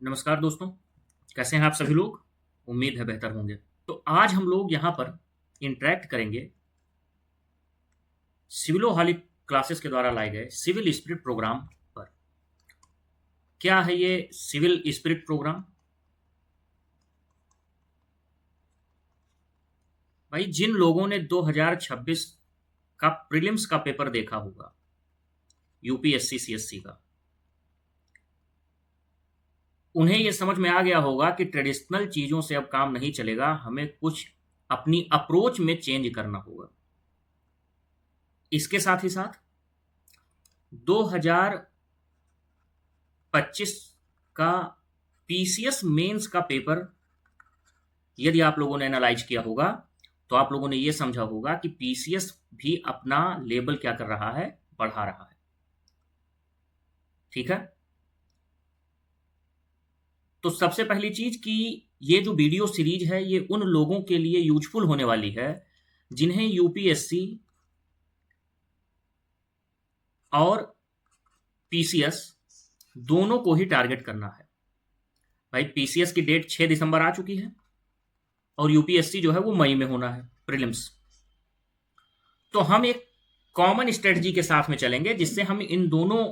नमस्कार दोस्तों, कैसे हैं आप सभी लोग? उम्मीद है बेहतर होंगे। तो आज हम लोग यहाँ पर इंटरैक्ट करेंगे सिविलोहॉलिक क्लासेस के द्वारा लाए गए सिविल स्पिरिट प्रोग्राम पर। क्या है ये सिविल स्पिरिट प्रोग्राम? भाई, जिन लोगों ने 2026 का प्रीलिम्स का पेपर देखा होगा, यूपीएससी सीएससी का, उन्हें ये समझ में आ गया होगा कि ट्रेडिशनल चीज़ों से अब काम नहीं चलेगा, हमें कुछ अपनी अप्रोच में चेंज करना होगा। इसके साथ ही साथ 2025 का पीसीएस मेंस का पेपर यदि आप लोगों ने एनालाइज किया होगा तो आप लोगों ने यह समझा होगा कि पीसीएस भी अपना लेवल क्या कर रहा है, बढ़ा रहा है। ठीक है। तो सबसे पहली चीज कि ये जो वीडियो सीरीज है ये उन लोगों के लिए यूजफुल होने वाली है जिन्हें यूपीएससी और पीसीएस दोनों को ही टारगेट करना है। भाई, पीसीएस की डेट 6 दिसंबर आ चुकी है और यूपीएससी जो है वो मई में होना है प्रीलिम्स। तो हम एक कॉमन स्ट्रेटजी के साथ में चलेंगे जिससे हम इन दोनों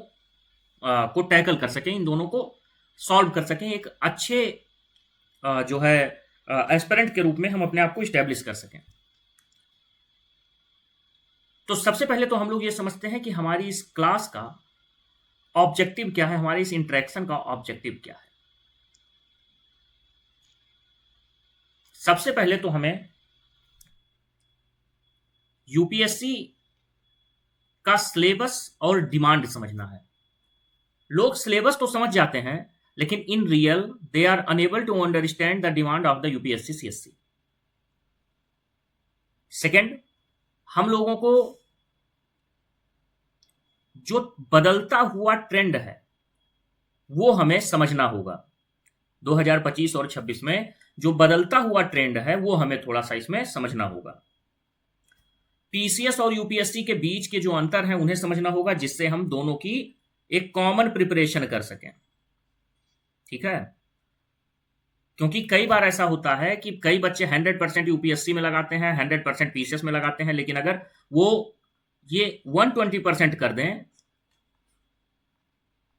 को टैकल कर सकें, इन दोनों को सॉल्व कर सकें, एक अच्छे जो है एस्पिरेंट के रूप में हम अपने आप को स्टैब्लिश कर सकें। तो सबसे पहले तो हम लोग ये समझते हैं कि हमारी इस क्लास का ऑब्जेक्टिव क्या है, हमारी इस इंटरेक्शन का ऑब्जेक्टिव क्या है। सबसे पहले तो हमें यूपीएससी का सिलेबस और डिमांड समझना है। लोग सिलेबस तो समझ जाते हैं लेकिन in real they are unable to understand the demand of the UPSC CSC. Second, हम लोगों को जो बदलता हुआ ट्रेंड है वो हमें समझना होगा। 2025 और 26 में जो बदलता हुआ ट्रेंड है वो हमें थोड़ा सा इसमें समझना होगा। पीसीएस और यूपीएससी के बीच के जो अंतर है उन्हें समझना होगा जिससे हम दोनों की एक कॉमन प्रिपरेशन कर सकें। ठीक है। क्योंकि कई बार ऐसा होता है कि कई बच्चे 100% यूपीएससी में लगाते हैं, 100% पीसीएस में लगाते हैं, लेकिन अगर वो ये 120% कर दें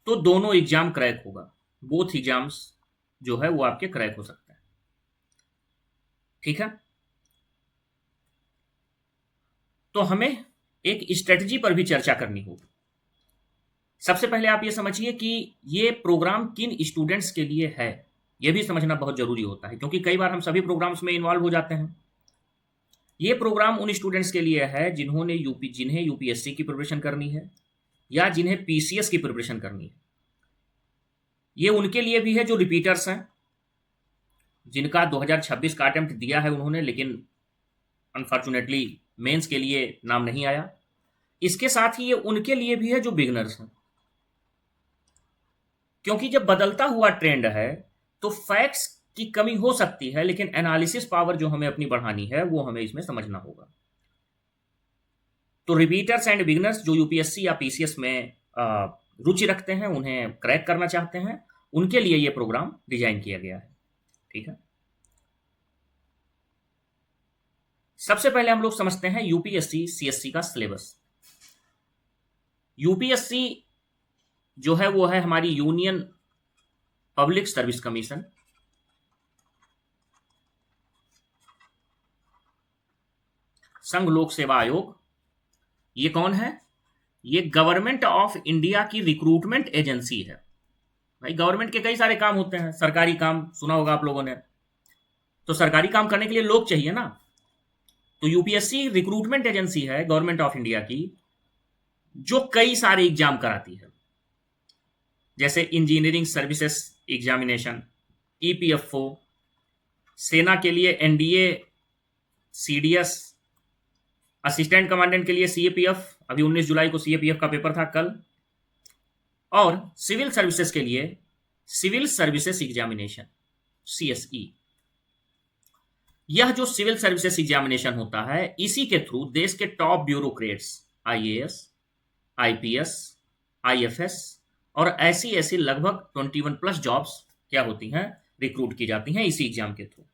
तो दोनों एग्जाम क्रैक होगा। बोथ एग्जाम्स जो है वो आपके क्रैक हो सकते हैं। ठीक है। तो हमें एक स्ट्रेटजी पर भी चर्चा करनी होगी। सबसे पहले आप ये समझिए कि ये प्रोग्राम किन स्टूडेंट्स के लिए है, ये भी समझना बहुत जरूरी होता है क्योंकि कई बार हम सभी प्रोग्राम्स में इन्वॉल्व हो जाते हैं। ये प्रोग्राम उन स्टूडेंट्स के लिए है जिन्हें यूपीएससी की प्रिपरेशन करनी है या जिन्हें पीसीएस की प्रिपरेशन करनी है। ये उनके लिए भी है जो रिपीटर्स हैं, जिनका 2026 का अटेम्प्ट दिया है उन्होंने, लेकिन अनफॉर्चुनेटली मेंस के लिए नाम नहीं आया। इसके साथ ही ये उनके लिए भी है जो बिगनर्स हैं, क्योंकि जब बदलता हुआ ट्रेंड है तो फैक्ट्स की कमी हो सकती है लेकिन एनालिसिस पावर जो हमें अपनी बढ़ानी है वो हमें इसमें समझना होगा। तो रिपीटर्स एंड बिगनर्स जो यूपीएससी या पीसीएस में रुचि रखते हैं, उन्हें क्रैक करना चाहते हैं, उनके लिए ये प्रोग्राम डिजाइन किया गया है। ठीक है। सबसे पहले हम लोग समझते हैं यूपीएससी सीएससी का सिलेबस। यूपीएससी जो है वो है हमारी यूनियन पब्लिक सर्विस कमीशन। संघ लोक सेवा आयोग। ये कौन है? ये गवर्नमेंट ऑफ इंडिया की रिक्रूटमेंट एजेंसी है। भाई, गवर्नमेंट के कई सारे काम होते हैं, सरकारी काम सुना होगा आप लोगों ने। तो सरकारी काम करने के लिए लोग चाहिए ना। तो यूपीएससी रिक्रूटमेंट एजेंसी है गवर्नमेंट ऑफ इंडिया की, जो कई सारे एग्जाम कराती है, जैसे इंजीनियरिंग सर्विसेज एग्जामिनेशन, ईपीएफओ, सेना के लिए एनडीए, सीडीएस, असिस्टेंट कमांडेंट के लिए सीएपीएफ, अभी 19 जुलाई को सीएपीएफ का पेपर था कल, और सिविल सर्विसेज के लिए सिविल सर्विसेज एग्जामिनेशन सीएसई। यह जो सिविल सर्विसेज एग्जामिनेशन होता है इसी के थ्रू देश के top bureaucrats, IAS, IPS, IFS और ऐसी ऐसी लगभग 21+ जॉब्स क्या होती हैं, रिक्रूट की जाती हैं इसी एग्जाम के थ्रू।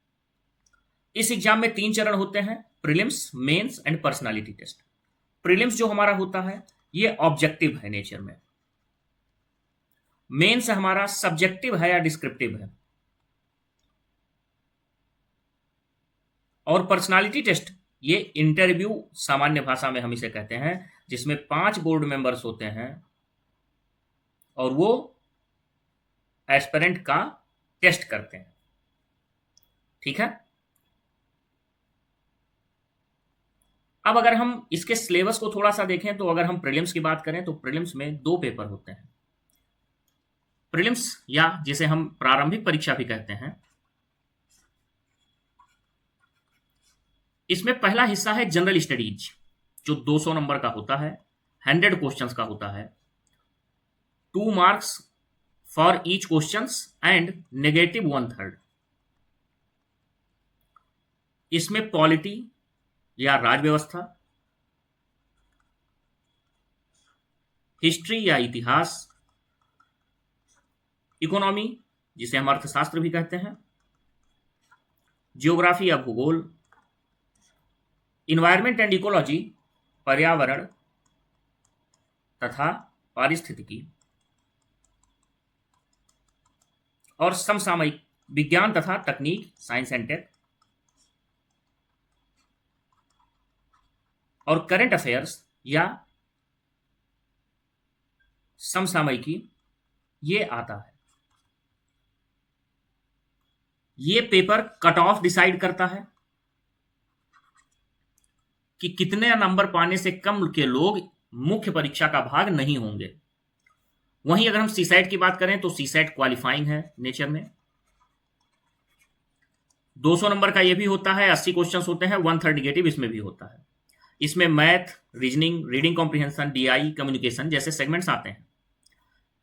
इस एग्जाम में 3 चरण होते हैं, prelims, mains and personality test. Prelims जो हमारा होता है ये ऑब्जेक्टिव है नेचर में, मेंस हमारा सब्जेक्टिव है या डिस्क्रिप्टिव है, और पर्सनालिटी टेस्ट ये इंटरव्यू सामान्य भाषा में हम इसे कहते हैं, जिसमें 5 बोर्ड मेंबर्स होते हैं और वो एस्पिरेंट का टेस्ट करते हैं। ठीक है, अब अगर हम इसके सिलेबस को थोड़ा सा देखें तो अगर हम प्रीलिम्स की बात करें तो प्रीलिम्स में 2 पेपर होते हैं। प्रीलिम्स या जिसे हम प्रारंभिक परीक्षा भी कहते हैं, इसमें पहला हिस्सा है जनरल स्टडीज जो 200 नंबर का होता है, 100 क्वेश्चंस का होता है, 2 marks for each questions and negative 1/3। इसमें पॉलिटी या राज व्यवस्था, हिस्ट्री या इतिहास, इकोनॉमी जिसे हम अर्थशास्त्र भी कहते हैं, जियोग्राफी या भूगोल, इन्वायरमेंट एंड इकोलॉजी पर्यावरण तथा पारिस्थितिकी, और समसामयिक विज्ञान तथा तकनीक साइंस एंड टेक, और करंट अफेयर्स या समसामयिकी ये आता है। ये पेपर कट ऑफ डिसाइड करता है कि कितने नंबर पाने से कम के लोग मुख्य परीक्षा का भाग नहीं होंगे। वहीं अगर हम सीसैट की बात करें तो सीसैट क्वालिफाइंग है नेचर में, 200 नंबर का ये भी होता है, 80 क्वेश्चंस होते हैं, 1/3 नेगेटिव इसमें भी होता है। इसमें math, reasoning, reading comprehension, DI, communication जैसे सेगमेंट्स आते हैं।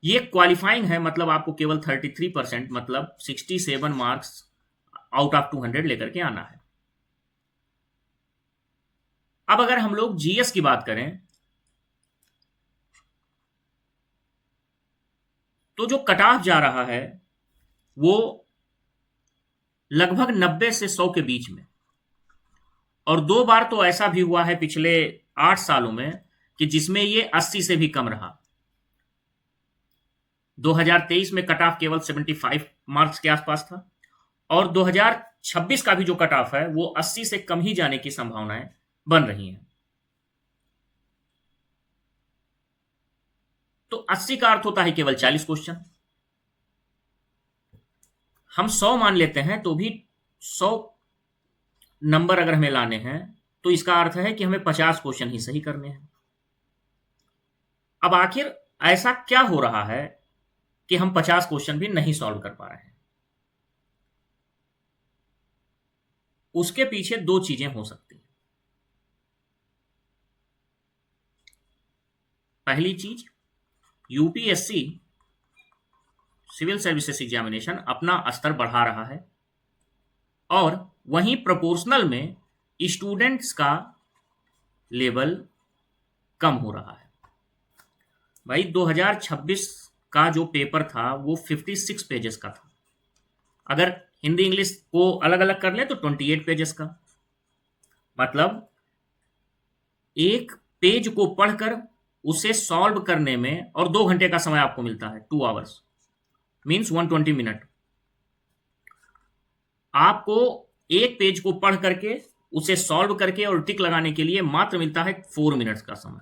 ये क्वालिफाइंग है, मतलब आपको केवल 33% मतलब 67 मार्क्स आउट ऑफ 200 लेकर के आना है। अब अगर हम लोग जीएस की बात करें तो जो कट ऑफ जा रहा है वो लगभग 90 से 100 के बीच में, और 2 बार तो ऐसा भी हुआ है पिछले 8 सालों में कि जिसमें ये 80 से भी कम रहा। 2023 में कट ऑफ केवल 75 मार्क्स के आसपास था, और 2026 का भी जो कट ऑफ है वो 80 से कम ही जाने की संभावनाएं बन रही हैं। तो 80 का अर्थ होता है केवल 40 क्वेश्चन। हम 100 मान लेते हैं तो भी 100 नंबर अगर हमें लाने हैं तो इसका अर्थ है कि हमें 50 क्वेश्चन ही सही करने हैं। अब आखिर ऐसा क्या हो रहा है कि हम 50 क्वेश्चन भी नहीं सॉल्व कर पा रहे हैं? उसके पीछे 2 चीजें हो सकती हैं। पहली चीज, यूपीएससी सिविल सर्विसेज एग्जामिनेशन अपना स्तर बढ़ा रहा है, और वहीं प्रोपोर्शनल में स्टूडेंट्स का लेवल कम हो रहा है। भाई 2026 का जो पेपर था वो 56 पेजेस का था, अगर हिंदी इंग्लिश को अलग अलग कर ले तो 28 पेजेस का, मतलब एक पेज को पढ़कर उसे सॉल्व करने में और 2 घंटे का समय आपको मिलता है, 2 आवर्स मीन्स 120 मिनट। आपको एक पेज को पढ़ करके उसे सॉल्व करके और टिक लगाने के लिए मात्र मिलता है 4 मिनट्स का समय।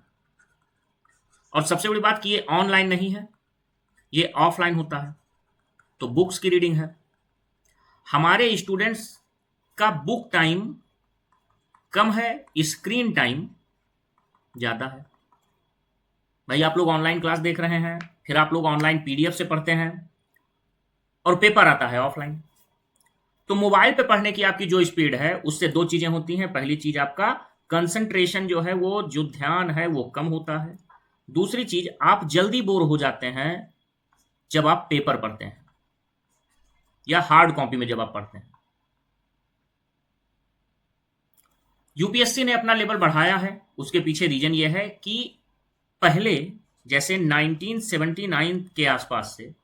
और सबसे बड़ी बात कि ये ऑनलाइन नहीं है, ये ऑफलाइन होता है, तो बुक्स की रीडिंग है। हमारे स्टूडेंट्स का बुक टाइम कम है, स्क्रीन टाइम ज्यादा है। भाई आप लोग ऑनलाइन क्लास देख रहे हैं, फिर आप लोग ऑनलाइन पीडीएफ से पढ़ते हैं, और पेपर आता है ऑफलाइन। तो मोबाइल पे पढ़ने की आपकी जो स्पीड है उससे 2 चीजें होती हैं। पहली चीज, आपका कंसंट्रेशन जो है वो, जो ध्यान है वो कम होता है। दूसरी चीज, आप जल्दी बोर हो जाते हैं जब आप पेपर पढ़ते हैं या हार्ड कॉपी में जब आप पढ़ते हैं। यूपीएससी ने अपना लेवल बढ़ाया है, उसके पीछे रीजन ये है कि पहले जैसे 1979 के आसपास से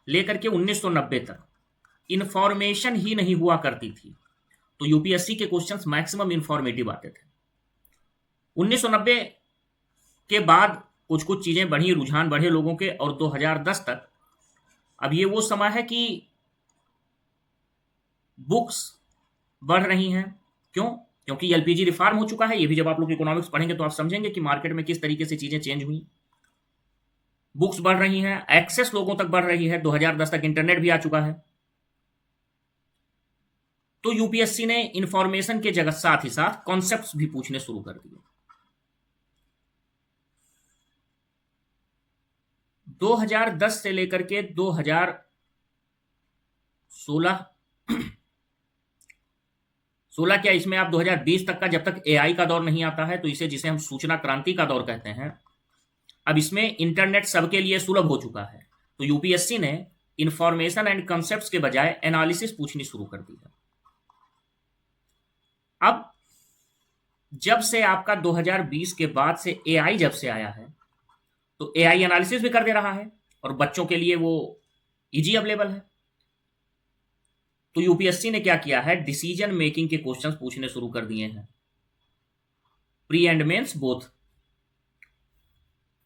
लेकर के 1990 तक इंफॉर्मेशन ही नहीं हुआ करती थी, तो यूपीएससी के क्वेश्चंस मैक्सिमम इंफॉर्मेटिव आते थे। 1990 के बाद कुछ कुछ चीजें बढ़ी, रुझान बढ़े लोगों के, और 2010 तक अब ये वो समय है कि बुक्स बढ़ रही हैं। क्यों? क्योंकि एलपीजी रिफॉर्म हो चुका है। ये भी जब आप लोग इकोनॉमिक्स पढ़ेंगे तो आप समझेंगे कि मार्केट में किस तरीके से चीजें चेंज हुई। बुक्स बढ़ रही हैं, एक्सेस लोगों तक बढ़ रही है, 2010 तक इंटरनेट भी आ चुका है। तो यूपीएससी ने इंफॉर्मेशन के जगह साथ ही साथ कॉन्सेप्ट्स भी पूछने शुरू कर दिए। 2010 से लेकर के 2016 क्या, इसमें आप 2020 तक का, जब तक एआई का दौर नहीं आता है, तो इसे, जिसे हम सूचना क्रांति का दौर कहते हैं, अब इसमें इंटरनेट सबके लिए सुलभ हो चुका है। तो यूपीएससी ने इंफॉर्मेशन एंड कॉन्सेप्ट्स के बजाय एनालिसिस पूछनी शुरू कर दी है। अब जब से आपका 2020 के बाद से एआई जब से आया है, तो एआई एनालिसिस भी कर दे रहा है और बच्चों के लिए वो इजी अवेलेबल है। तो यूपीएससी ने क्या किया है, डिसीजन मेकिंग के क्वेश्चंस पूछने शुरू कर दिए हैं, प्री एंड मेंस बोथ।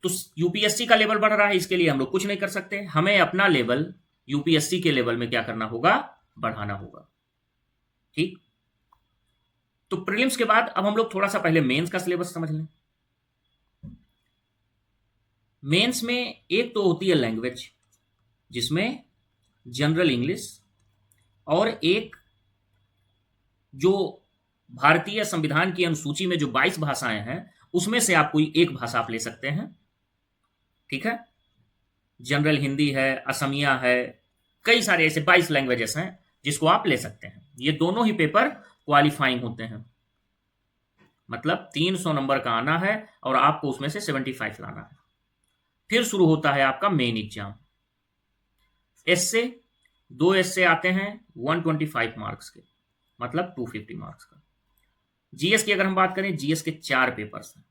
तो यूपीएससी का लेवल बढ़ रहा है, इसके लिए हम लोग कुछ नहीं कर सकते, हमें अपना लेवल यूपीएससी के लेवल में क्या करना होगा, बढ़ाना होगा। ठीक। तो प्रीलिम्स के बाद अब हम लोग थोड़ा सा पहले मेंस का सिलेबस समझ लें। मेंस में एक तो होती है लैंग्वेज, जिसमें जनरल इंग्लिश, और एक जो भारतीय संविधान की अनुसूची में जो 22 भाषाएं हैं, उसमें से आप कोई एक भाषा आप ले सकते हैं। ठीक है, जनरल हिंदी है, असमिया है, कई सारे ऐसे 22 लैंग्वेजेस हैं जिसको आप ले सकते हैं। ये दोनों ही पेपर क्वालिफाइंग होते हैं, मतलब 300 नंबर का आना है और आपको उसमें से 75 लाना है। फिर शुरू होता है आपका मेन एग्जाम। एससे 2 एससे आते हैं 125 मार्क्स के, मतलब 250 मार्क्स का। जीएस की अगर हम बात करें, जीएस के 4 पेपर्स हैं।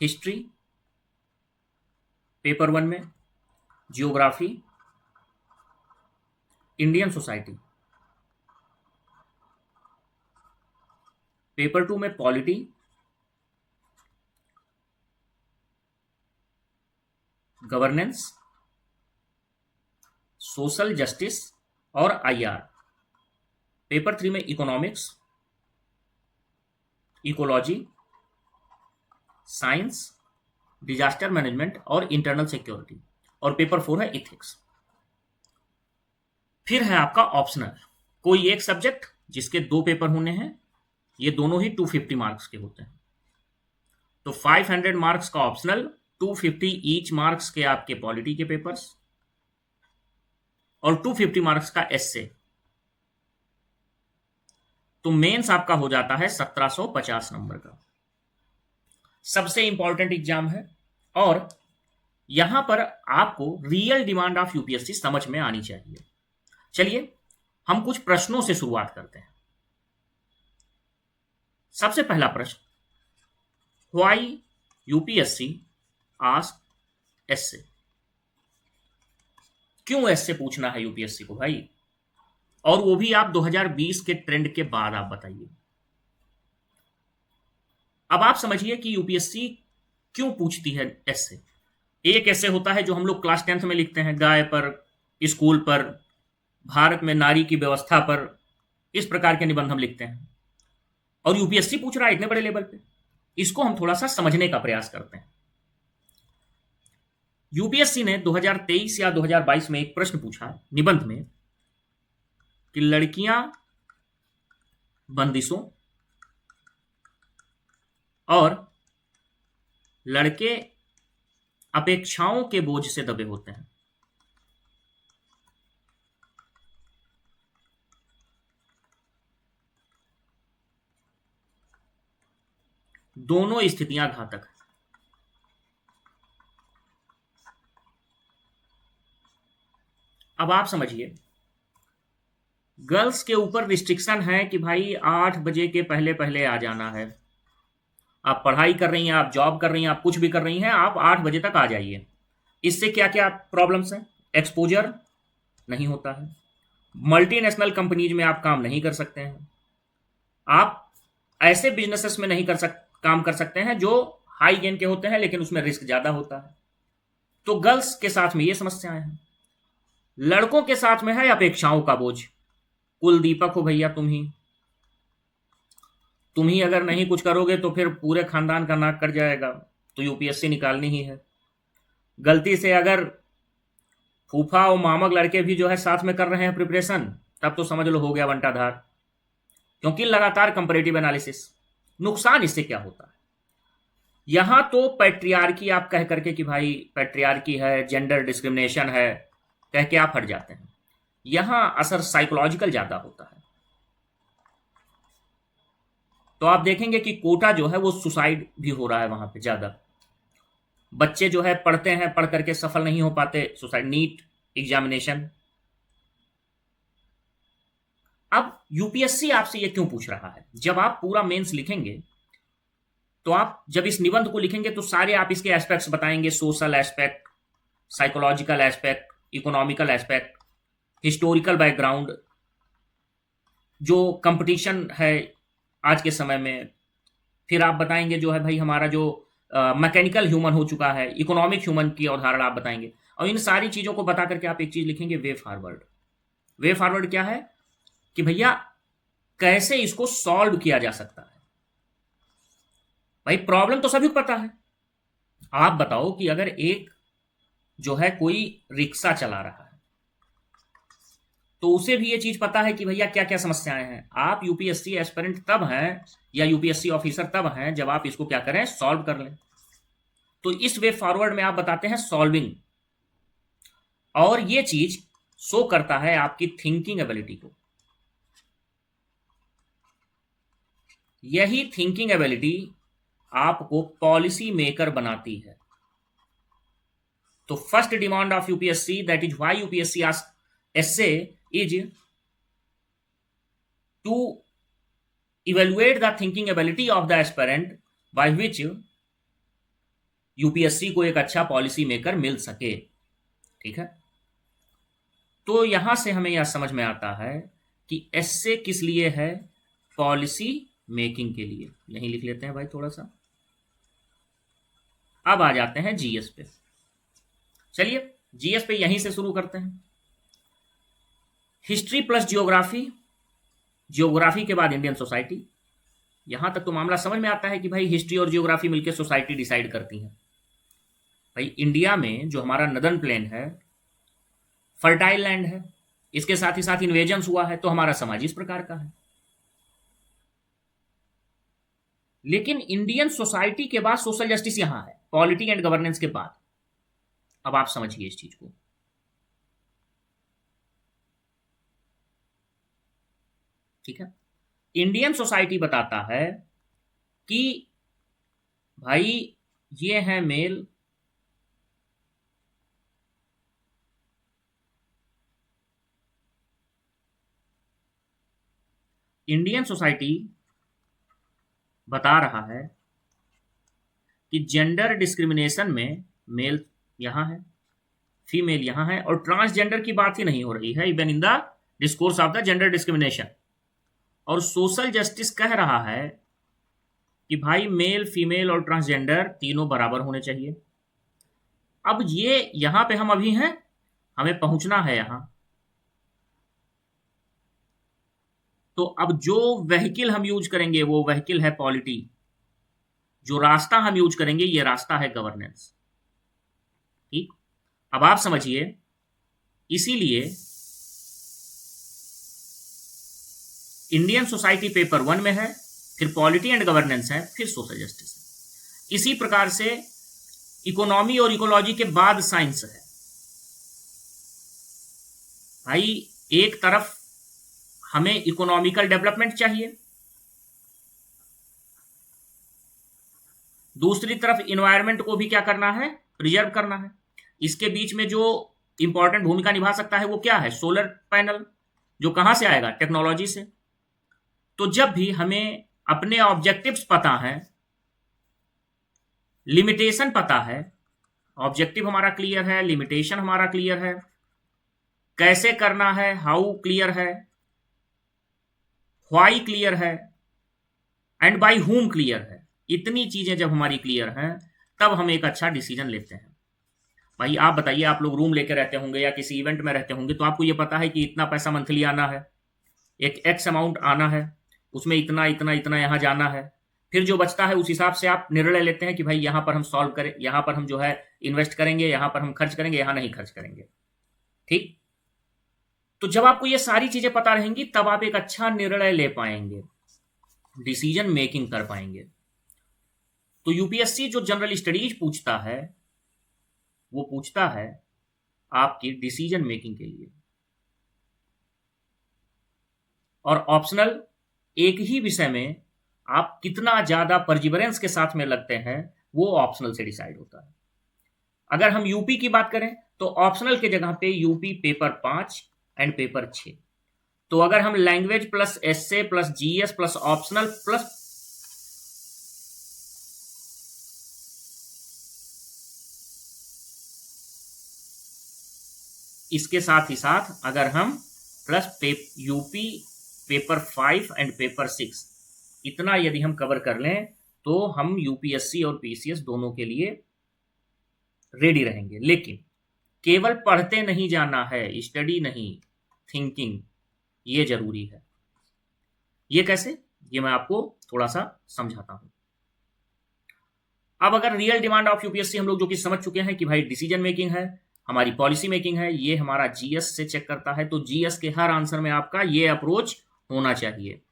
हिस्ट्री पेपर 1 में, जियोग्राफी, इंडियन सोसाइटी। पेपर 2 में पॉलिटी, गवर्नेंस, सोशल जस्टिस और आईआर। पेपर 3 में economics, ecology, science, disaster management और इंटरनल सिक्योरिटी। और पेपर 4 है इथिक्स। फिर है आपका ऑप्शनल, कोई एक सब्जेक्ट जिसके 2 पेपर होने हैं, ये दोनों ही 250 मार्क्स के होते हैं। तो 500 मार्क्स का ऑप्शनल, 250 ईच मार्क्स के आपके पॉलिटी के पेपर्स, और 250 मार्क्स का एससे। तो मेंस आपका हो जाता है 1750 नंबर का। सबसे इंपॉर्टेंट एग्जाम है, और यहां पर आपको रियल डिमांड ऑफ यूपीएससी समझ में आनी चाहिए। चलिए हम कुछ प्रश्नों से शुरुआत करते हैं। सबसे पहला प्रश्न, व्हाई यूपीएससी आस्क एससे। क्यों एससे पूछना है यूपीएससी को भाई, और वो भी आप 2020 के ट्रेंड के बाद, आप बताइए। अब आप समझिए कि यूपीएससी क्यों पूछती है एससे। एक ऐसे होता है जो हम लोग क्लास 10th में लिखते हैं, गाय पर, स्कूल पर, भारत में नारी की व्यवस्था पर, इस प्रकार के निबंध हम लिखते हैं। और यूपीएससी पूछ रहा है इतने बड़े लेवल पे, इसको हम थोड़ा सा समझने का प्रयास करते हैं। यूपीएससी ने 2023 या 2022 में एक प्रश्न पूछा निबंध में कि लड़कियां बंदिशों और लड़के अपेक्षाओं के बोझ से दबे होते हैं। दोनों स्थितियां घातक हैं। अब आप समझिए, गर्ल्स के ऊपर रिस्ट्रिक्शन है कि भाई 8 बजे के पहले पहले आ जाना है, आप पढ़ाई कर रही हैं, आप जॉब कर रही हैं, आप कुछ भी कर रही हैं, आप 8 बजे तक आ जाइए। इससे क्या क्या प्रॉब्लम्स हैं? एक्सपोजर नहीं होता है, मल्टीनेशनल कंपनीज में आप काम नहीं कर सकते हैं, आप ऐसे बिजनेसेस में नहीं काम कर सकते हैं जो हाई गेन के होते हैं लेकिन उसमें रिस्क ज्यादा होता है। तो गर्ल्स के साथ में ये समस्याएं हैं। लड़कों के साथ में है अपेक्षाओं का बोझ। कुल दीपक हो भैया तुम ही अगर नहीं कुछ करोगे तो फिर पूरे खानदान का नाक कट जाएगा, तो यूपीएससी निकालनी ही है। गलती से अगर फूफा और मामक लड़के भी जो है साथ में कर रहे हैं प्रिपरेशन, तब तो समझ लो हो गया बंटाधार। क्योंकि लगातार कंपैरेटिव एनालिसिस, नुकसान इससे क्या होता है? यहां तो पैट्रियार्की आप कह करके कि भाई पैट्रियार्की है, जेंडर डिस्क्रिमिनेशन है, कह के आप हट जाते हैं। यहां असर साइकोलॉजिकल ज्यादा होता है। तो आप देखेंगे कि कोटा जो है वो सुसाइड भी हो रहा है वहां पे ज्यादा। बच्चे जो है पढ़ते हैं, पढ़ करके सफल नहीं हो पाते, सुसाइड। NEET examination. अब यूपीएससी आपसे ये क्यों पूछ रहा है? जब आप पूरा मेंस लिखेंगे तो आप जब इस निबंध को लिखेंगे तो सारे आप इसके एस्पेक्ट्स बताएंगे, social aspect, psychological aspect, economical aspect, historical background, जो कंपटीशन है आज के समय में। फिर आप बताएंगे जो है भाई हमारा जो मैकेनिकल ह्यूमन हो चुका है, इकोनॉमिक ह्यूमन की अवधारणा आप बताएंगे। और इन सारी चीज़ों को बता करके आप एक चीज़ लिखेंगे, वे फॉरवर्ड। वे फॉरवर्ड क्या है कि भैया कैसे इसको सॉल्व किया जा सकता है। भाई प्रॉब्लम तो सभी को पता है। आप बताओ कि अगर एक जो है कोई रिक्शा चला रहा है तो उसे भी ये चीज पता है कि भैया क्या क्या समस्याएं हैं। आप यूपीएससी एस्पिरेंट तब हैं या यूपीएससी ऑफिसर तब हैं जब आप इसको क्या करें, सॉल्व कर लें। तो इस वे फॉरवर्ड में आप बताते हैं सॉल्विंग, और ये चीज शो करता है आपकी थिंकिंग एबिलिटी को। यही थिंकिंग एबिलिटी आपको पॉलिसी मेकर बनाती है। तो first demand of UPSC, that is why UPSC ask essay, is to evaluate the thinking ability of the aspirant by which UPSC को एक अच्छा पॉलिसी मेकर मिल सके। ठीक है, तो यहां से हमें यह समझ में आता है कि एस्से किस लिए है, पॉलिसी मेकिंग के लिए। यहीं लिख लेते हैं भाई थोड़ा सा। अब आ जाते हैं जीएस पे। चलिए जीएस पे यहीं से शुरू करते हैं। हिस्ट्री प्लस जियोग्राफी, जियोग्राफी के बाद इंडियन सोसाइटी। यहां तक तो मामला समझ में आता है कि भाई हिस्ट्री और जियोग्राफी मिलकर सोसाइटी डिसाइड करती हैं। भाई इंडिया में जो हमारा नदर्न प्लेन है, फर्टाइल लैंड है, इसके साथ ही साथ इन्वेजन्स हुआ है, तो हमारा समाज इस प्रकार का है। लेकिन इंडियन सोसाइटी के बाद सोशल जस्टिस यहां है, पॉलिटी एंड गवर्नेंस के बाद। अब आप समझिए इस चीज को। ठीक है, इंडियन सोसाइटी बताता है कि भाई ये है मेल, इंडियन सोसाइटी बता रहा है कि जेंडर डिस्क्रिमिनेशन में मेल यहां है, फीमेल यहां है, और ट्रांसजेंडर की बात ही नहीं हो रही है even in the discourse of the gender discrimination. और सोशल जस्टिस कह रहा है कि भाई मेल, फीमेल और ट्रांसजेंडर तीनों बराबर होने चाहिए। अब ये यहां पे हम अभी हैं, हमें पहुंचना है यहां। तो अब जो व्हीकल हम यूज करेंगे वो व्हीकल है पॉलिटी, जो रास्ता हम यूज करेंगे ये रास्ता है गवर्नेंस। ठीक, अब आप समझिए, इसीलिए इंडियन सोसाइटी पेपर 1 में है, फिर पॉलिटी एंड गवर्नेंस है, फिर सोशल जस्टिस है। इसी प्रकार से इकोनॉमी और इकोलॉजी के बाद साइंस है। भाई एक तरफ हमें इकोनॉमिकल डेवलपमेंट चाहिए, दूसरी तरफ इन्वायरमेंट को भी क्या करना है, प्रिजर्व करना है। इसके बीच में जो इंपॉर्टेंट भूमिका निभा सकता है वो क्या है, सोलर पैनल, जो कहां से आएगा, टेक्नोलॉजी से। तो जब भी हमें अपने ऑब्जेक्टिव्स पता है लिमिटेशन पता है, ऑब्जेक्टिव हमारा क्लियर है, लिमिटेशन हमारा क्लियर है, कैसे करना है, हाउ क्लियर है, व्हाई क्लियर है, एंड बाय whom क्लियर है। इतनी चीजें जब हमारी क्लियर हैं तब हम एक अच्छा डिसीजन लेते हैं। भाई आप बताइए, आप लोग रूम लेके रहते होंगे या किसी इवेंट में रहते होंगे, तो आपको ये पता है कि इतना पैसा मंथली आना है, एक एक्स अमाउंट आना है, उसमें इतना इतना इतना यहाँ जाना है, फिर जो बचता है उस हिसाब से आप निर्णय लेते हैं कि भाई यहाँ पर हम सॉल्व करें, यहाँ पर हम जो है इन्वेस्ट करेंगे, यहाँ पर हम खर्च करेंगे, यहाँ नहीं खर्च करेंगे। ठीक, तो जब आपको ये सारी चीजें पता रहेंगी तब आप एक अच्छा निर्णय ले पाएंगे, डिसीजन मेकिंग कर पाएंगे। तो यूपीएससी जो जनरल स्टडीज पूछता है वो पूछता है आपकी डिसीजन मेकिंग के लिए, और ऑप्शनल एक ही विषय में आप कितना ज्यादा परजिवरेंस के साथ में लगते हैं वो ऑप्शनल से डिसाइड होता है। अगर हम यूपी की बात करें तो ऑप्शनल के जगह पे यूपी पेपर 5 एंड पेपर 6। तो अगर हम language plus SA plus GS plus optional plus इसके साथ ही साथ अगर हम plus UP paper 5 and paper 6 इतना यदि हम कवर कर लें तो हम यूपीएससी और पीसीएस दोनों के लिए रेडी रहेंगे। लेकिन केवल पढ़ते नहीं जाना है, स्टडी नहीं, थिंकिंग ये जरूरी है। ये कैसे, ये मैं आपको थोड़ा सा समझाता हूं। अब अगर रियल डिमांड ऑफ यूपीएससी हम लोग जो कि समझ चुके हैं कि भाई डिसीजन मेकिंग है, हमारी पॉलिसी मेकिंग है, ये हमारा जीएस से चेक करता है, तो जीएस के हर आंसर में आपका ये अप्रोच होना चाहिए।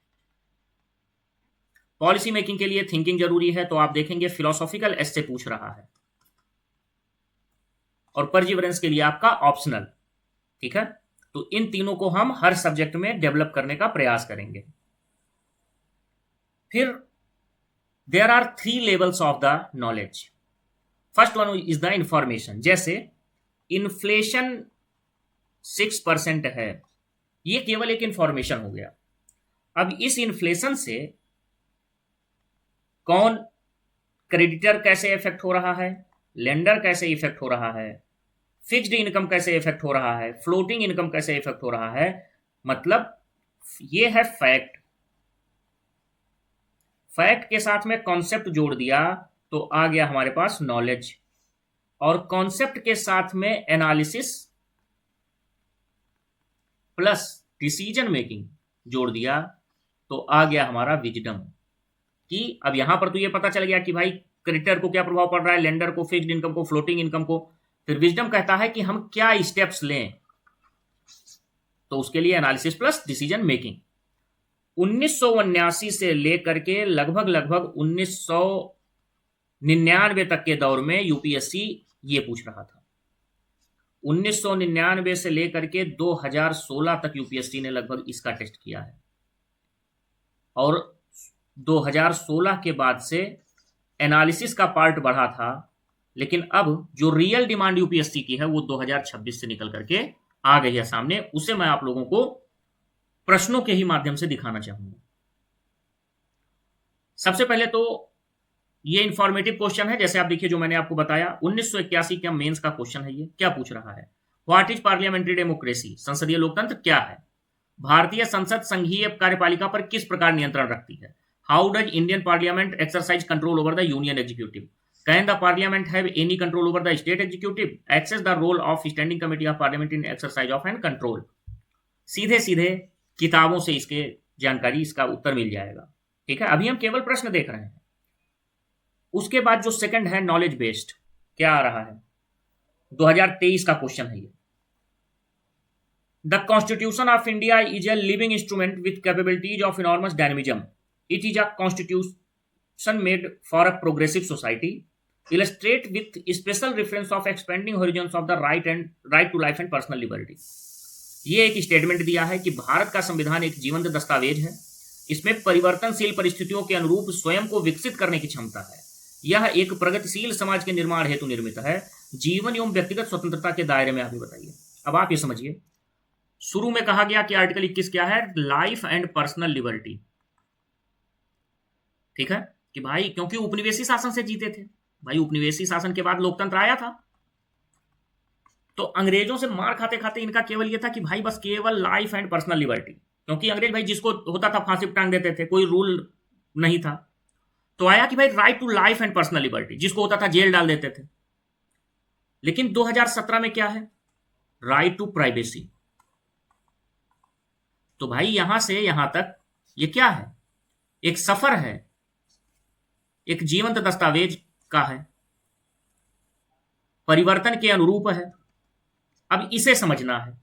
पॉलिसी मेकिंग के लिए थिंकिंग जरूरी है, तो आप देखेंगे फिलोसॉफिकल एस्से पूछ रहा है, और परजिवरेंस के लिए आपका ऑप्शनल। ठीक है, तो इन तीनों को हम हर सब्जेक्ट में डेवलप करने का प्रयास करेंगे। फिर there are 3 levels of the knowledge. First one is the information. जैसे इन्फ्लेशन 6% है, ये केवल एक इंफॉर्मेशन हो गया। अब इस इन्फ्लेशन से कौन क्रेडिटर कैसे इफेक्ट हो रहा है, लेंडर कैसे इफेक्ट हो रहा है, फिक्स्ड इनकम कैसे इफेक्ट हो रहा है, फ्लोटिंग इनकम कैसे इफेक्ट हो रहा है, मतलब ये है फैक्ट। फैक्ट के साथ में कॉन्सेप्ट जोड़ दिया तो आ गया हमारे पास नॉलेज, और कॉन्सेप्ट के साथ में एनालिसिस प्लस डिसीजन मेकिंग जोड़ दिया तो आ गया हमारा विजडम। कि अब यहां पर तो ये पता चल गया कि भाई क्रेडिटर को क्या प्रभाव पड़ रहा है, लेंडर को, फिक्स्ड इनकम को, फ्लोटिंग इनकम को। फिर विजडम कहता है कि हम क्या स्टेप्स लें, तो उसके लिए एनालिसिस प्लस डिसीजन मेकिंग। 1979 से लेकर के लगभग 1999 तक के दौर में यूपीएससी ये पूछ रहा था। 1999 से लेकर के 2016 तक यूपीएससी ने लगभग इसका टेस्ट किया है, और 2016 के बाद से एनालिसिस का पार्ट बढ़ा था। लेकिन अब जो रियल डिमांड यूपीएससी की है वो 2026 से निकल करके आ गई है सामने। उसे मैं आप लोगों को प्रश्नों के ही माध्यम से दिखाना चाहूंगा। सबसे पहले तो ये इंफॉर्मेटिव क्वेश्चन है, जैसे आप देखिए जो मैंने आपको बताया 1981 का मेंस का क्वेश्चन है। ये क्या पूछ रहा है, व्हाट इज पार्लियामेंट्री डेमोक्रेसी, संसदीय लोकतंत्र क्या है, भारतीय संसद संघीय कार्यपालिका पर किस प्रकार नियंत्रण रखती है, how does Indian parliament exercise control over the union executive, can the parliament have any control over the state executive, access the role of standing committee of parliament in exercise of and control. सीधे सीधे किताबों से इसके जानकारी, इसका उत्तर मिल जाएगा। ठीक है, अभी हम केवल प्रश्न देख रहे हैं। उसके बाद जो सेकंड है नॉलेज बेस्ड, क्या आ रहा है, 2023 का क्वेश्चन है ये। The constitution of India is a living instrument with capabilities of enormous dynamism. It is a constitution made for a progressive society, illustrate with special reference of expanding horizons of the right to life and personal liberty। ये एक statement दिया है कि भारत का संविधान एक जीवंत दस्तावेज है, इसमें परिवर्तनशील परिस्थितियों के अनुरूप स्वयं को विकसित करने की क्षमता है, यह एक प्रगतिशील समाज के निर्माण हेतु निर्मित है, जीवन एवं व्यक्तिगत स्वतंत्रता के दायरे में। अभी बताइए, अब आप ये समझिए, शुरू में कहा गया कि आर्टिकल 21 क्या है, लाइफ एंड पर्सनल लिबर्टी। ठीक है, कि भाई क्योंकि उपनिवेशी शासन से जीते थे, भाई उपनिवेशी शासन के बाद लोकतंत्र आया था। तो अंग्रेजों से मार खाते खाते इनका केवल ये था कि भाई बस केवल लाइफ एंड पर्सनल लिबर्टी, क्योंकि अंग्रेज भाई जिसको होता था फांसी पर टांग देते थे, कोई रूल नहीं था। तो आया कि भाई right to life and personal liberty, जिसको होता था जेल डाल देते थे। लेकिन 2017 में क्या है? Right to privacy. तो भाई यहां से यहां तक ये क्या है? एक सफर है, एक जीवंत दस्तावेज का है, परिवर्तन के अनुरूप है। अब इसे समझना है।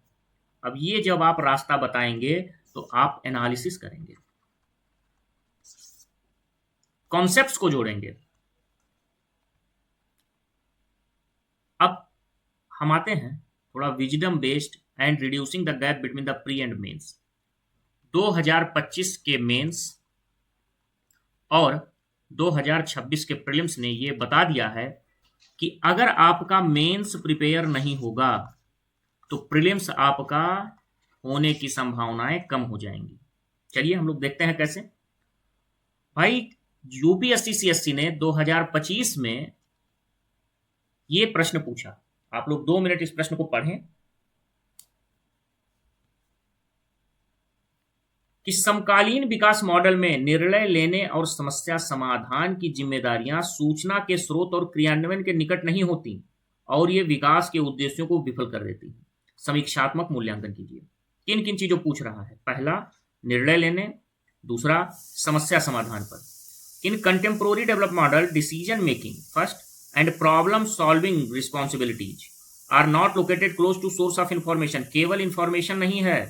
अब ये जब आप रास्ता बताएंगे तो आप एनालिसिस करेंगे, कॉन्सेप्ट्स को जोड़ेंगे। अब हम आते हैं थोड़ा wisdom based and reducing the gap between the pre and mains. 2025 के मेंस और 2026 के प्रीलिम्स ने ये बता दिया है कि अगर आपका मेंस प्रिपेयर नहीं होगा तो प्रीलिम्स आपका होने की संभावनाएं कम हो जाएंगी। चलिए हम लोग देखते हैं कैसे। भाई यूपीएससी सीएससी ने 2025 में ये प्रश्न पूछा। आप लोग 2 मिनट इस प्रश्न को पढ़ें कि समकालीन विकास मॉडल में निर्णय लेने और समस्या समाधान की जिम्मेदारियां सूचना के स्रोत और क्रियान्वयन के निकट नहीं होती और ये विकास के उद्देश्यों को विफल कर देती है। समीक्षात्मक मूल्यांकन कीजिए। किन किन चीजों पूछ रहा है? पहला निर्णय लेने, दूसरा समस्या समाधान पर। In contemporary develop model decision making first and problem solving responsibilities are not located close to source of information. केवल इंफॉर्मेशन नहीं है।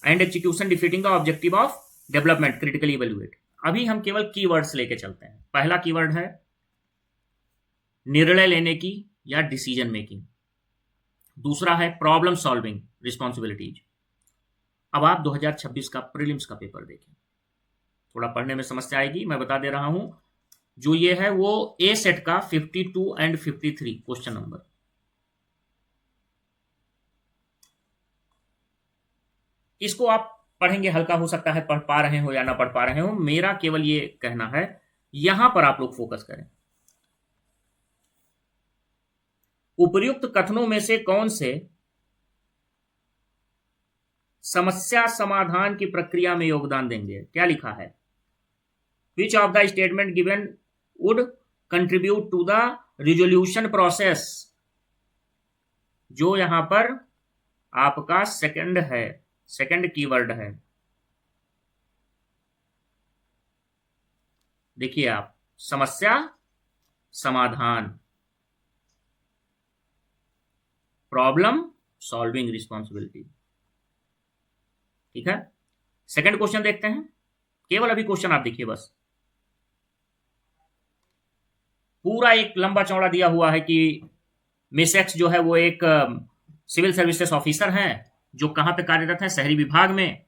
And execution defeating the objective of development critically evaluate. अभी हम केवल कीवर्ड्स लेके चलते हैं। पहला कीवर्ड है निर्णय लेने की या डिसीजन मेकिंग, दूसरा है प्रॉब्लम सॉल्विंग रिस्पॉन्सिबिलिटीज। अब आप 2026 का प्रीलिम्स का पेपर देखें, थोड़ा पढ़ने में समस्या आएगी, मैं बता दे रहा हूं। जो ये है वो ए सेट का 52 एंड 53 क्वेश्चन नंबर। इसको आप पढ़ेंगे, हल्का हो सकता है, पढ़ पा रहे हो या ना पढ़ पा रहे हो, मेरा केवल ये कहना है यहां पर आप लोग फोकस करें। उपर्युक्त कथनों में से कौन से समस्या समाधान की प्रक्रिया में योगदान देंगे? क्या लिखा है? Which of the statement given would contribute to the resolution process. जो यहां पर आपका सेकंड है, सेकंड कीवर्ड है। देखिए आप, समस्या समाधान, प्रॉब्लम सॉल्विंग रिस्पॉन्सिबिलिटी। ठीक है, सेकंड क्वेश्चन देखते हैं। केवल अभी क्वेश्चन आप देखिए बस। पूरा एक लंबा चौड़ा दिया हुआ है कि मिस एक्स जो है वो एक सिविल सर्विसेज ऑफिसर हैं जो कहां पे कार्यरत है? शहरी विभाग में।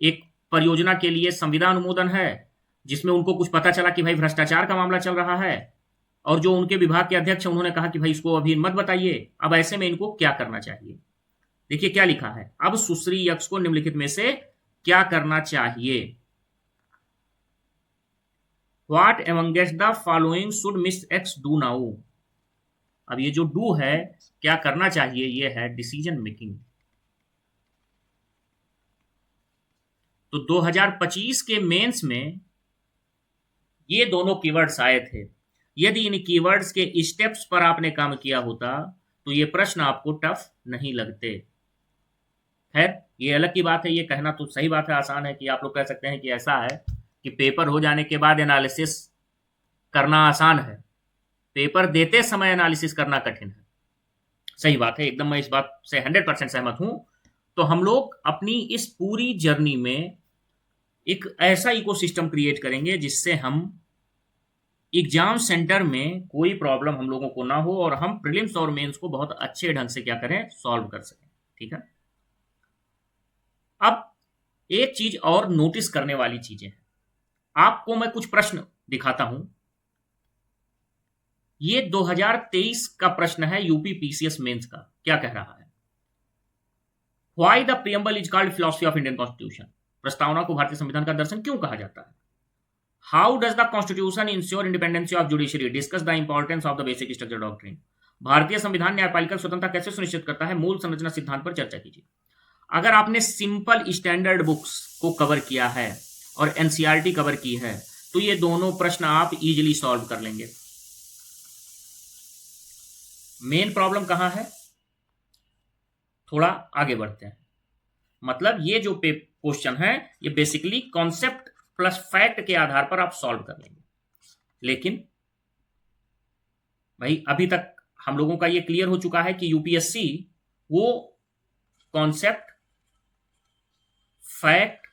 एक परियोजना के लिए संविदा अनुमोदन है जिसमें उनको कुछ पता चला कि भाई भ्रष्टाचार का मामला चल रहा है, और जो उनके विभाग के अध्यक्ष हैं उन्होंने कहा कि भाई इसको अभी मत बताइए। अब ऐसे में इनको क्या करना चाहिए? देखिए क्या लिखा है। अब सुश्री यक्स को निम्नलिखित में से क्या करना चाहिए? What amongst the following should miss x do now. अब ये जो डू है, क्या करना चाहिए, ये है डिसीजन मेकिंग। तो 2025 के मेंस में ये दोनों कीवर्ड्स आए थे। यदि इन कीवर्ड्स के स्टेप्स पर आपने काम किया होता तो ये प्रश्न आपको टफ नहीं लगते। खैर ये अलग की बात है, ये कहना तो सही बात है, आसान है कि आप लोग कह सकते हैं कि ऐसा है कि पेपर हो जाने के बाद एनालिसिस करना आसान है, पेपर देते समय एनालिसिस करना कठिन है। सही बात है, एकदम मैं इस बात से 100% सहमत हूं। तो हम लोग अपनी इस पूरी जर्नी में एक ऐसा इकोसिस्टम क्रिएट करेंगे जिससे हम एग्जाम सेंटर में कोई प्रॉब्लम हम लोगों को ना हो और हम प्रीलिम्स और मेंस को बहुत अच्छे ढंग से क्या करें, सॉल्व कर सकें। ठीक है, अब एक चीज और नोटिस करने वाली चीजें हैं। आपको मैं कुछ प्रश्न दिखाता हूं। ये 2023 का प्रश्न है यूपी पीसीएस मेंस का। क्या कह रहा है? Why the preamble is called philosophy of Indian constitution. प्रस्तावना को भारतीय संविधान का दर्शन क्यों कहा जाता है? How does the constitution ensure independency of judiciary, discuss the importance of the basic structure doctrine. भारतीय संविधान न्यायपालिका स्वतंत्रता कैसे सुनिश्चित करता है, मूल संरचना सिद्धांत पर चर्चा कीजिए। अगर आपने सिंपल स्टैंडर्ड बुक्स को कवर किया है और एनसीईआरटी कवर की है तो ये दोनों प्रश्न आप इजीली सॉल्व कर लेंगे। मेन प्रॉब्लम कहां है, थोड़ा आगे बढ़ते हैं। मतलब ये जो क्वेश्चन है ये बेसिकली कॉन्सेप्ट प्लस फैक्ट के आधार पर आप सॉल्व कर लेंगे। लेकिन भाई अभी तक हम लोगों का ये क्लियर हो चुका है कि यूपीएससी वो concept, fact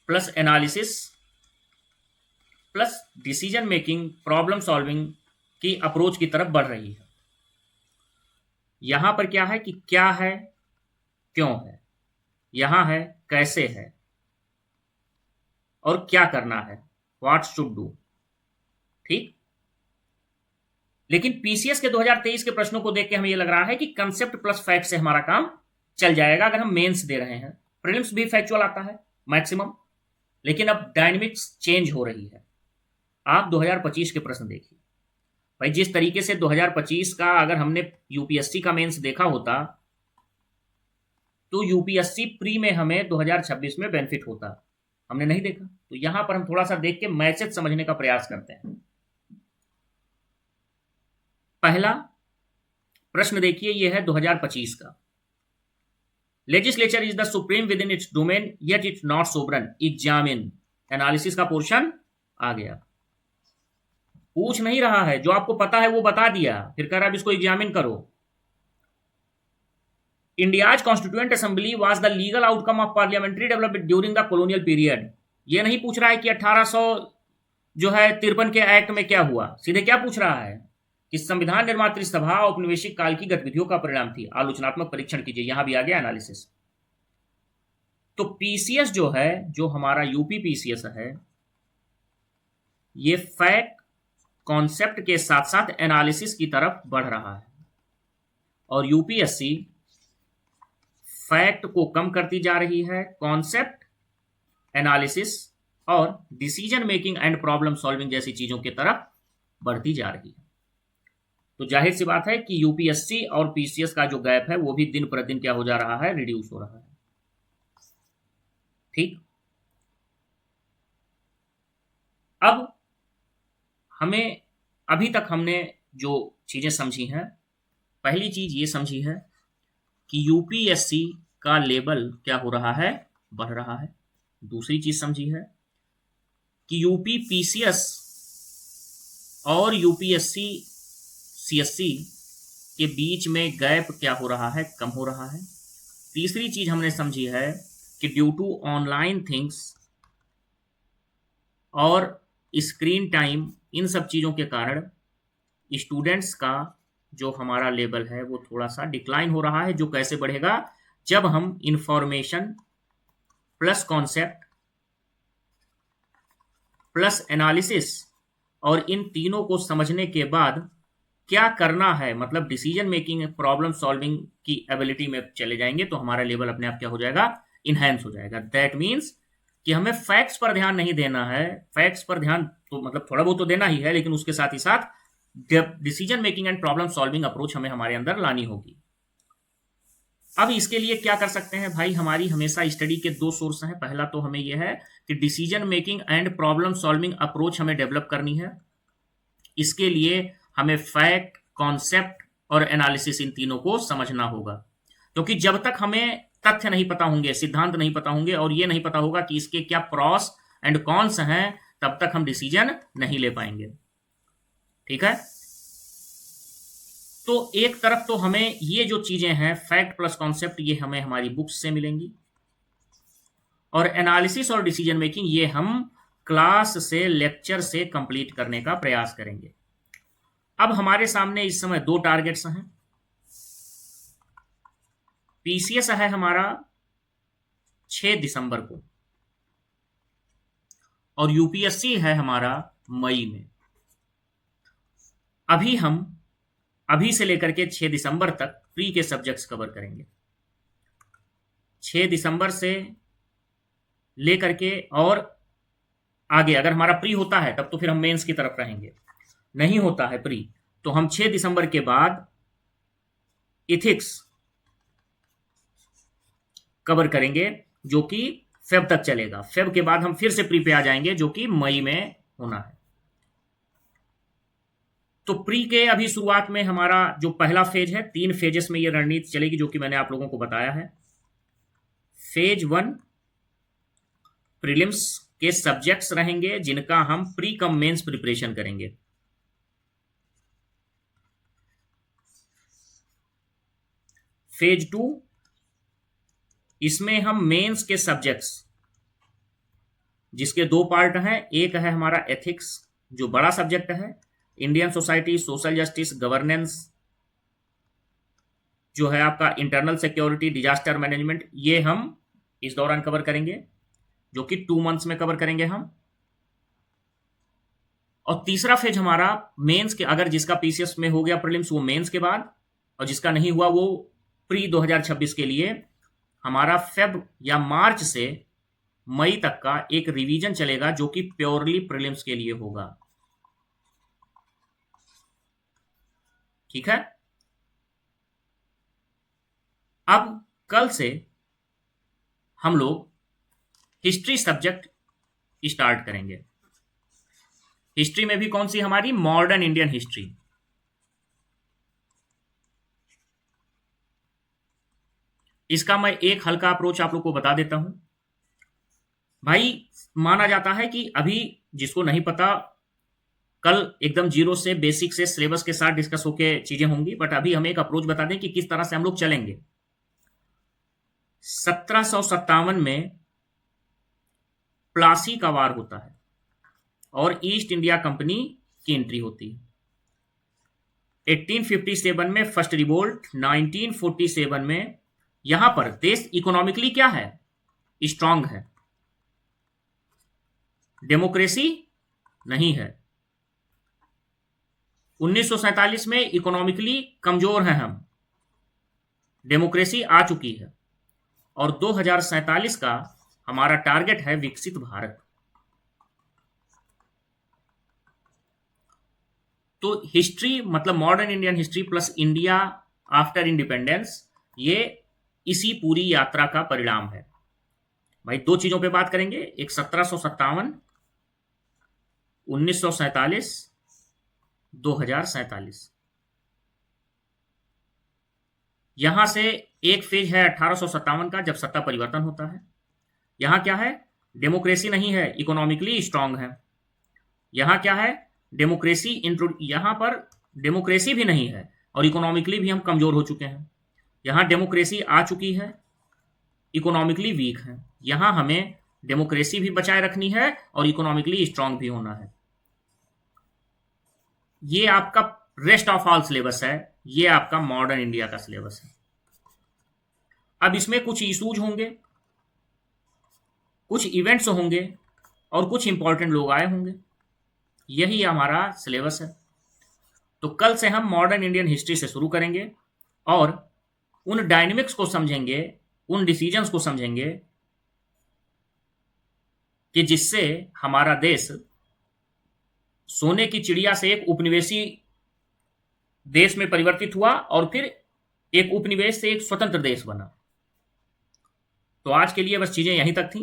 plus analysis plus decision making, problem solving की अप्रोच की तरफ बढ़ रही है। यहां पर क्या है कि क्या है, क्यों है, यहां है कैसे है, और क्या करना है, व्हाट शुड डू। ठीक। लेकिन पीसीएस के 2023 के प्रश्नों को देख के हमें यह लग रहा है कि कंसेप्ट प्लस फैक्ट से हमारा काम चल जाएगा अगर हम मेंस दे रहे हैं। प्रीलिम्स भी फैक्चुअल आता है मैक्सिमम, लेकिन अब डायनेमिक्स चेंज हो रही है। आप 2025 के प्रश्न देखिए भाई, जिस तरीके से 2025 का अगर हमने यूपीएससी का मेंस देखा होता तो यूपीएससी प्री में हमें 2026 में बेनिफिट होता, हमने नहीं देखा। तो यहां पर हम थोड़ा सा देख के मैसेज समझने का प्रयास करते हैं। पहला प्रश्न देखिए, यह है 2025 का। Legislature is the supreme with in its domain yet it's not sovereign, examine. Analysis का पोर्शन आ गया। पूछ नहीं रहा है, जो आपको पता है वो बता दिया, फिर कह रहा है इसको एग्जामिन करो। India's constituent assembly was the legal outcome of parliamentary development during the colonial period. ये नहीं पूछ रहा है कि 1853 के एक्ट में क्या हुआ, सीधे क्या पूछ रहा है कि संविधान निर्मात्री सभा औपनिवेशिक काल की गतिविधियों का परिणाम थी। आलोचनात्मक परीक्षण कीजिए, यहां भी आ गया एनालिसिस। तो पीसीएस जो है, जो हमारा यूपी पीसीएस है, ये फैक्ट कॉन्सेप्ट के साथ साथ एनालिसिस की तरफ बढ़ रहा है। और यूपीएससी फैक्ट को कम करती जा रही है, कॉन्सेप्ट, एनालिसिस और decision making and problem solving जैसी चीजों की तरफ बढ़ती जा रही है। तो जाहिर सी बात है कि यूपीएससी और पीसीएस का जो गैप है वो भी दिन प्रतिदिन क्या हो जा रहा है, रिड्यूस हो रहा है। ठीक। अब हमें अभी तक हमने जो चीजें समझी हैं, पहली चीज ये समझी है कि यूपीएससी का लेवल क्या हो रहा है, बढ़ रहा है। दूसरी चीज समझी है कि यूपी पीसीएस और यूपीएससी सीएससी के बीच में गैप क्या हो रहा है, कम हो रहा है। तीसरी चीज हमने समझी है कि ड्यू टू ऑनलाइन थिंग्स और स्क्रीन टाइम, इन सब चीज़ों के कारण स्टूडेंट्स का जो हमारा लेवल है वो थोड़ा सा डिक्लाइन हो रहा है। जो कैसे बढ़ेगा, जब हम information plus concept plus analysis और इन तीनों को समझने के बाद क्या करना है, मतलब डिसीजन मेकिंग, प्रॉब्लम सॉल्विंग की एबिलिटी में चले जाएंगे, तो हमारा लेवल अपने आप क्या हो जाएगा, इनहेंस हो जाएगा। दैट मीन्स कि हमें फैक्ट्स पर ध्यान नहीं देना है। फैक्ट्स पर ध्यान तो मतलब थोड़ा बहुत तो देना ही है, लेकिन उसके साथ ही साथ decision making and problem solving approach हमें हमारे अंदर लानी होगी। अब इसके लिए क्या कर सकते हैं भाई, हमारी हमेशा स्टडी के दो सोर्स हैं। पहला तो हमें यह है कि decision making and problem solving approach हमें डेवलप करनी है। इसके लिए हमें फैक्ट, कॉन्सेप्ट और एनालिसिस, इन तीनों को समझना होगा। क्योंकि जब तक हमें तथ्य नहीं पता होंगे, सिद्धांत नहीं पता होंगे और ये नहीं पता होगा कि इसके क्या प्रॉस एंड कॉन्स हैं, तब तक हम डिसीजन नहीं ले पाएंगे। ठीक है। तो एक तरफ तो हमें ये जो चीजें हैं, फैक्ट प्लस कॉन्सेप्ट, ये हमें हमारी बुक्स से मिलेंगी, और एनालिसिस और डिसीजन मेकिंग ये हम क्लास से, लेक्चर से कंप्लीट करने का प्रयास करेंगे। अब हमारे सामने इस समय दो टारगेट्स हैं। पीसीएस है हमारा 6 दिसंबर को और यूपीएससी है हमारा मई में। अभी से लेकर के 6 दिसंबर तक प्री के सब्जेक्ट्स कवर करेंगे। 6 दिसंबर से लेकर के और आगे अगर हमारा प्री होता है तब तो फिर हम मेंस की तरफ रहेंगे, नहीं होता है प्री तो हम 6 दिसंबर के बाद इथिक्स कवर करेंगे जो कि फेब तक चलेगा। फेब के बाद हम फिर से प्री पे आ जाएंगे जो कि मई में होना है। तो प्री के अभी शुरुआत में हमारा जो पहला फेज है, 3 फेजेस में ये रणनीति चलेगी जो कि मैंने आप लोगों को बताया है। फेज 1 प्रीलिम्स के सब्जेक्ट्स रहेंगे जिनका हम प्री कम मेंस प्रिपरेशन करेंगे। फेज 2 इसमें हम मेंस के सब्जेक्ट्स जिसके 2 पार्ट हैं, एक है हमारा एथिक्स जो बड़ा सब्जेक्ट है, Indian society, social justice, governance जो है आपका, इंटरनल सिक्योरिटी, डिजास्टर मैनेजमेंट, ये हम इस दौरान कवर करेंगे जो कि 2 मंथ्स में कवर करेंगे हम। और तीसरा फेज हमारा मेंस के, अगर जिसका पीसीएस में हो गया प्रीलिम्स वो मेंस के बाद, और जिसका नहीं हुआ वो प्री 2026 के लिए हमारा फेब या मार्च से मई तक का एक रिवीजन चलेगा जो कि प्योरली प्रीलिम्स के लिए होगा। ठीक है, अब कल से हम लोग हिस्ट्री सब्जेक्ट स्टार्ट करेंगे। हिस्ट्री में भी कौन सी, हमारी मॉडर्न इंडियन हिस्ट्री। इसका मैं एक हल्का अप्रोच आप लोग को बता देता हूं। भाई माना जाता है कि अभी जिसको नहीं पता, कल एकदम जीरो से बेसिक से सिलेबस के साथ डिस्कस होके चीजें होंगी, बट अभी हम एक अप्रोच बता दें कि किस तरह से हम लोग चलेंगे। 1757 में प्लासी का वार होता है और ईस्ट इंडिया कंपनी की एंट्री होती है। 1857 में फर्स्ट रिवोल्ट, 1947 में यहां पर देश इकोनॉमिकली क्या है, स्ट्रांग है, डेमोक्रेसी नहीं है। 1947 में इकोनॉमिकली कमजोर हैं हम, डेमोक्रेसी आ चुकी है, और 2047 का हमारा टारगेट है विकसित भारत। तो हिस्ट्री मतलब modern Indian history plus India after independence, ये इसी पूरी यात्रा का परिणाम है। भाई 2 चीजों पे बात करेंगे, एक 1757, 1947, 2047। यहां से एक फेज है 1857 का जब सत्ता परिवर्तन होता है। यहां क्या है, डेमोक्रेसी नहीं है, इकोनॉमिकली स्ट्रांग है। यहां क्या है, डेमोक्रेसी यहां पर डेमोक्रेसी भी नहीं है और इकोनॉमिकली भी हम कमजोर हो चुके हैं। यहां डेमोक्रेसी आ चुकी है, इकोनॉमिकली वीक है। यहां हमें डेमोक्रेसी भी बचाए रखनी है और इकोनॉमिकली स्ट्रांग भी होना है। ये आपका रेस्ट ऑफ ऑल सिलेबस है, ये आपका मॉडर्न इंडिया का सिलेबस है। अब इसमें कुछ इश्यूज होंगे, कुछ इवेंट्स होंगे और कुछ इंपॉर्टेंट लोग आए होंगे, यही हमारा सिलेबस है। तो कल से हम मॉडर्न इंडियन हिस्ट्री से शुरू करेंगे और उन डायनेमिक्स को समझेंगे, उन डिसीजंस को समझेंगे कि जिससे हमारा देश सोने की चिड़िया से एक उपनिवेशी देश में परिवर्तित हुआ और फिर एक उपनिवेश से एक स्वतंत्र देश बना। तो आज के लिए बस चीजें यहीं तक थी।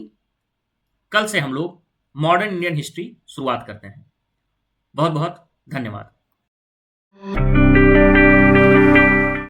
कल से हम लोग मॉडर्न इंडियन हिस्ट्री शुरुआत करते हैं। बहुत बहुत धन्यवाद।